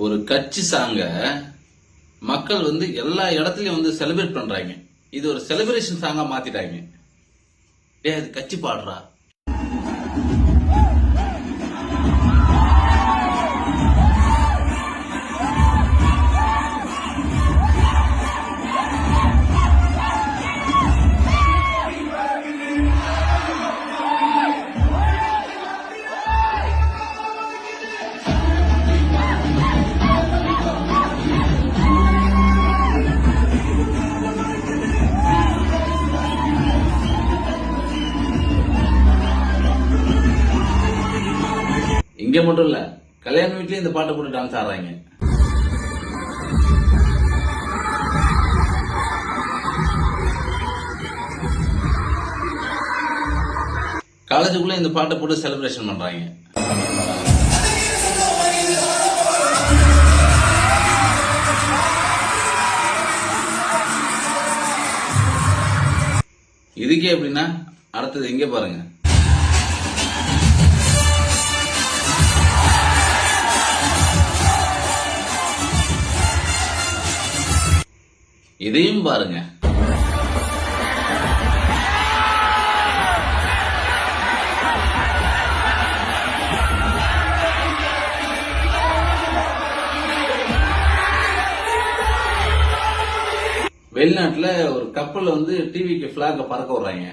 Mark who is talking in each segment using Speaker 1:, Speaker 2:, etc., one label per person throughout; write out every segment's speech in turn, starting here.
Speaker 1: ஒரு கட்சி சாங்க மக்கள் எல்லா இடத்துலயும் செலிப்ரேட் பண்றாங்க. இது ஒரு செலிப்ரேஷன் சாங்கா மாத்திட்டாங்க. அது கட்சி பாடுறா. இங்க மட்டும் இல்ல, கல்யாண வீட்லயும் இந்த பாட்டை போட்டு டான்ஸ் ஆடுறாங்க. காலேஜுக்குள்ள இந்த பாட்டை போட்டு செலிப்ரேஷன் பண்றாங்க. இதுக்கே எப்படின்னா அடுத்தது எங்க பாருங்க. இதையும் பாருங்க. வெளிநாட்டுல ஒரு கப்பல் டிவிக்கு பிளாக பறக்க விடுறாங்க.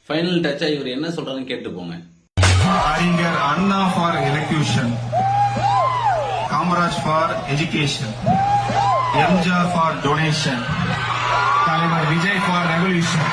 Speaker 1: ஃபைனல் டச்சா இவர் என்ன சொல்றாருன்னு கேட்டு போங்க.
Speaker 2: அறிஞர் Anna for elocution, Kamaraj for education, MGR for donation, தலைவர் விஜய் ஃபார் ரெவல்யூஷன்.